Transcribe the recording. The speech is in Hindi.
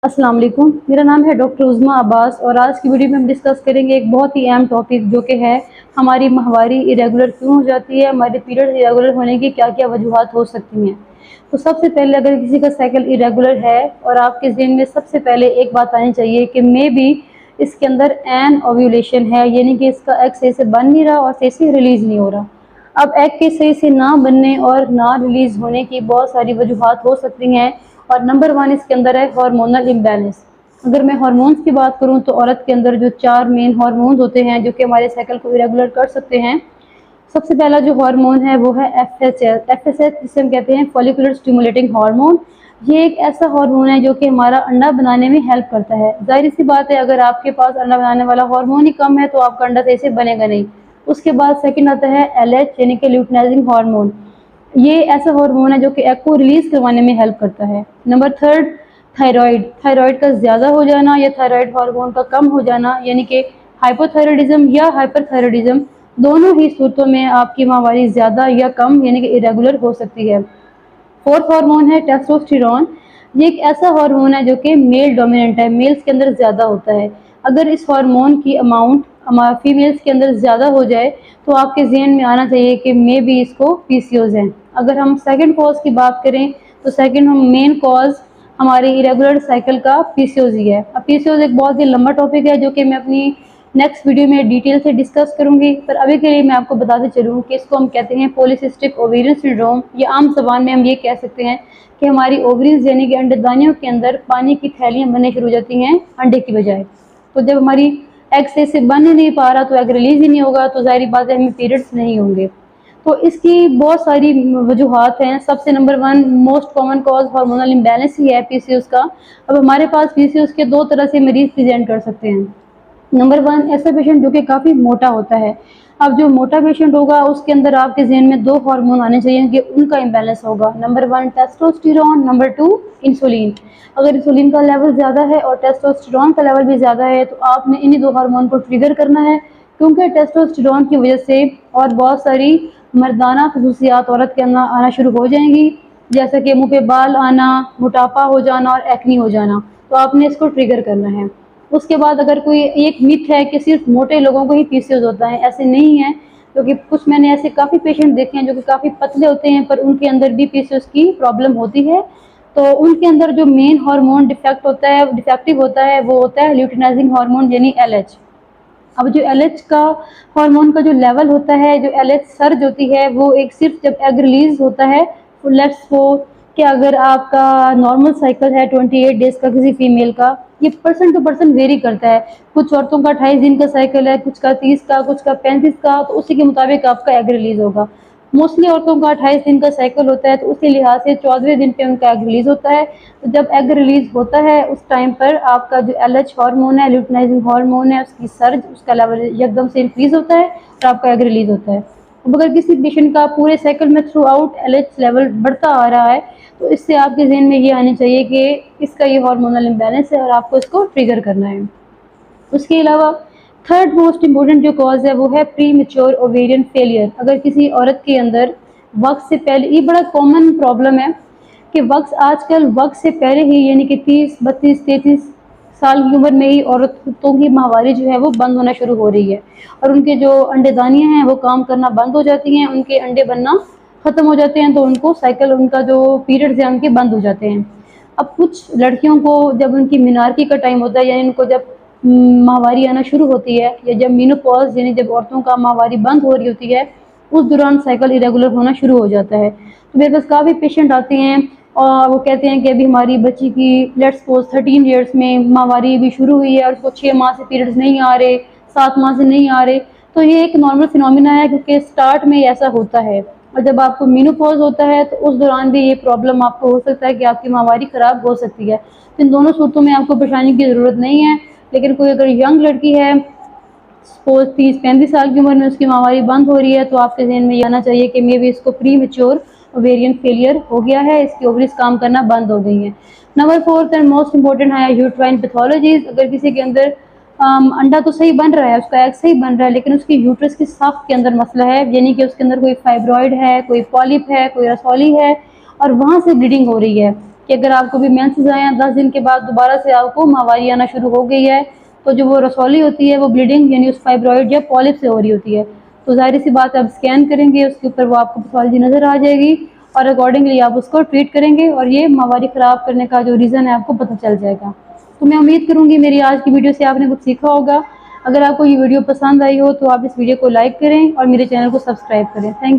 अस्सलाम वालेकुम। मेरा नाम है डॉक्टर उज़्मा अब्बास और आज की वीडियो में हम डिस्कस करेंगे एक बहुत ही अहम टॉपिक जो कि है हमारी माहवारी इरेगुलर क्यों हो जाती है, हमारे पीरियड इरेगुलर होने की क्या क्या वजूहात हो सकती हैं। तो सबसे पहले अगर किसी का साइकिल इरेगुलर है और आपके ज़हन में सबसे पहले एक बात आनी चाहिए कि मे बी इसके अंदर एन ओव्यूलेशन है, यानी कि इसका एग सही से बन नहीं रहा और सही से रिलीज़ नहीं हो रहा। अब एग के सही से ना बनने और ना रिलीज़ होने की बहुत सारी वजूहात हो सकती हैं और नंबर वन इसके अंदर है हार्मोनल इम्बैलेंस। अगर मैं हार्मोन्स की बात करूं तो औरत के अंदर जो 4 मेन हार्मोन्स होते हैं जो कि हमारे साइकिल को इरेगुलर कर सकते हैं। सबसे पहला जो हार्मोन है वो है एफएसएच जिसे हम कहते हैं फॉलिकुलर स्टिमुलेटिंग हार्मोन। ये एक ऐसा हार्मोन है जो कि हमारा अंडा बनाने में हेल्प करता है। जाहिर सी बात है, अगर आपके पास अंडा बनाने वाला हार्मोन ही कम है तो आपका अंडा सही से बनेगा नहीं। उसके बाद सेकंड आता है एलएच यानी कि ल्यूटिनाइजिंग हार्मोन। ये ऐसा हार्मोन है जो कि एग को रिलीज करवाने में हेल्प करता है। Number third thyroid. थायराइड का ज़्यादा हो जाना या थायराइड हार्मोन का कम हो जाना, यानी कि हाइपोथायराइडिज्म या हाइपरथायराइडिज्म, दोनों ही सूरतों में आपकी माहवारी ज़्यादा या कम यानी कि इरेगुलर हो सकती है। फोर्थ हार्मोन है टेस्टोस्टेरोन। ये एक ऐसा हार्मोन है जो कि मेल डोमिनेंट है, मेल्स के अंदर ज़्यादा होता है। अगर इस हार्मोन की अमाउंट फीमेल्स के अंदर ज़्यादा हो जाए तो आपके जहन में आना चाहिए कि मे बी इसको पीसीओज है। अगर हम सेकंड कॉज की बात करें तो सेकंड हम मेन कॉज हमारे इरेगुलर साइकिल का पीसीओज ही है। अब पीसीओज एक बहुत ही लंबा टॉपिक है जो कि मैं अपनी नेक्स्ट वीडियो में डिटेल से डिस्कस करूंगी, पर अभी के लिए मैं आपको बताते चलूँ कि इसको हम कहते हैं पॉलीसिस्टिक ओवेरियन सिंड्रोम, या आम ज़बान में हम ये कह सकते हैं कि हमारी ओवरीज यानी कि अंडेदानियों के अंदर पानी की थैलियाँ बनने शुरू हो जाती हैं अंडे की बजाय। तो जब हमारी एग सही से बन ही नहीं पा रहा तो एग रिलीज ही नहीं होगा, तो जाहिर बात है हमें पीरियड्स नहीं होंगे। तो इसकी बहुत सारी वजूहात हैं। सबसे number one most common cause hormonal imbalance ही है पीसीओएस का। अब हमारे पास पीसीओएस के दो तरह से मरीज प्रेजेंट कर सकते हैं। नंबर वन ऐसा पेशेंट जो कि काफ़ी मोटा होता है। अब जो मोटा पेशेंट होगा उसके अंदर आपके जहन में दो हार्मोन आने चाहिए कि उनका इम्बैलेंस होगा। Number one testosterone, number two insulin. अगर इंसुलिन का लेवल ज़्यादा है और टेस्टोस्टेरोन का लेवल भी ज़्यादा है तो आपने इन्हीं दो हार्मोन को ट्रिगर करना है, क्योंकि टेस्टोस्टेरोन की वजह से और बहुत सारी मर्दाना खसूसियात औरत के अंदर आना शुरू हो जाएंगी, जैसे कि मुँह पे बाल आना, मोटापा हो जाना और एक्नी हो जाना। तो आपने इसको ट्रिगर करना है। उसके बाद अगर कोई एक मिथ है कि सिर्फ मोटे लोगों को ही पीसीओएस होता है, ऐसे नहीं है, क्योंकि कुछ मैंने ऐसे काफ़ी पेशेंट देखे हैं जो कि काफ़ी पतले होते हैं पर उनके अंदर भी पीसीओएस की प्रॉब्लम होती है। तो उनके अंदर जो मेन हार्मोन डिफेक्टिव होता है वो होता है ल्यूटिनाइजिंग हार्मोन यानी एलएच। अब जो एलएच का हार्मोन का जो लेवल होता है, जो एलएच सर्ज होती है, वो एक सिर्फ जब एग रिलीज होता है, लेट्स सो कि अगर आपका नॉर्मल साइकिल है 28 डेज का किसी फीमेल का, ये पर्सन टू पर्सन वेरी करता है। कुछ औरतों का 28 दिन का साइकिल है, कुछ का 30 का, कुछ का 35 का, तो उसी के मुताबिक आपका एग रिलीज होगा। मोस्टली औरतों का 28 दिन का साइकिल होता है तो उसी लिहाज से 14वें दिन पे उनका एग रिलीज होता है। तो जब एग रिलीज होता है उस टाइम पर आपका जो एलएच हार्मोन है, ल्यूटिनाइजिंग हार्मोन है, उसकी सर्ज, उसका लेवल एकदम से इंक्रीज होता है और आपका एग रिलीज होता है। अब अगर किसी पेशेंट का पूरे साइकिल में थ्रू आउट एलएच लेवल बढ़ता आ रहा है तो इससे आपके जहन में ये आनी चाहिए कि इसका ये हार्मोनल इम्बैलेंस है और आपको इसको ट्रिगर करना है। उसके अलावा थर्ड मोस्ट इम्पोर्टेंट जो कॉज है वो है प्री मेच्योर ओवेरियन फेलियर। अगर किसी औरत के अंदर वक्त से पहले, ये बड़ा कॉमन प्रॉब्लम है कि आजकल वक्त से पहले ही यानी कि 30, 32, 33 साल की उम्र में ही औरतों की माहवारी जो है वो बंद होना शुरू हो रही है और उनके जो अंडेदानियाँ हैं वो काम करना बंद हो जाती हैं, उनके अंडे बनना ख़त्म हो जाते हैं, तो उनको साइकिल, उनका जो पीरियड्स हैं उनके बंद हो जाते हैं। अब कुछ लड़कियों को जब उनकी मिनारकी का टाइम होता है, यानी उनको जब माहवारी आना शुरू होती है, या जब मीनोपॉज यानी जब औरतों का माहवारी बंद हो रही होती है, उस दौरान साइकिल इरेगुलर होना शुरू हो जाता है। तो मेरे पास काफ़ी पेशेंट आते हैं और वो कहते हैं कि अभी हमारी बच्ची की लेट्स सपोज 13 ईयर्स में माहवारी भी शुरू हुई है और उसको 6 माह से पीरियड्स नहीं आ रहे, 7 माह से नहीं आ रहे। तो ये एक नॉर्मल फिनोमिना है क्योंकि स्टार्ट में ऐसा होता है और जब आपको मीनोपॉज होता है तो उस दौरान भी ये प्रॉब्लम आपको हो सकता है कि आपकी माहवारी ख़राब हो सकती है। तो इन दोनों सूरतों में आपको परेशानी की ज़रूरत नहीं है। लेकिन कोई अगर यंग लड़की है, सपोज 30-35 साल की उम्र में उसकी माहवारी बंद हो रही है, तो आपके जहन में ये आना चाहिए कि मे भी इसको प्री मेच्योर ओवेरियन फेलियर हो गया है, इसकी ओवरीज काम करना बंद हो गई हैं। Number fourth and most important है यूट्राइन पैथोलॉजीज। अगर किसी के अंदर अंडा तो सही बन रहा है, उसका एग सही बन रहा है, लेकिन उसकी यूट्रस की साफ्ट के अंदर मसला है, यानी कि उसके अंदर कोई फाइब्रॉइड है, कोई पॉलिप है, कोई रसौली है और वहाँ से ब्लीडिंग हो रही है। कि अगर आपको भी मेंसेस आए हैं 10 दिन के बाद दोबारा से आपको माहवारी आना शुरू हो गई है, तो जो वो रसौली होती है वो ब्लीडिंग यानी उस फाइब्रॉइड या पॉलिप से हो रही होती है। तो ज़ाहिर सी बात है, आप स्कैन करेंगे, उसके ऊपर वो आपको पैथोलॉजी नज़र आ जाएगी और अकॉर्डिंगली आप उसको ट्रीट करेंगे और ये माहवारी ख़राब करने का जो रीज़न है आपको पता चल जाएगा। तो मैं उम्मीद करूँगी मेरी आज की वीडियो से आपने कुछ सीखा होगा। अगर आपको ये वीडियो पसंद आई हो तो आप इस वीडियो को लाइक करें और मेरे चैनल को सब्सक्राइब करें। Thank you.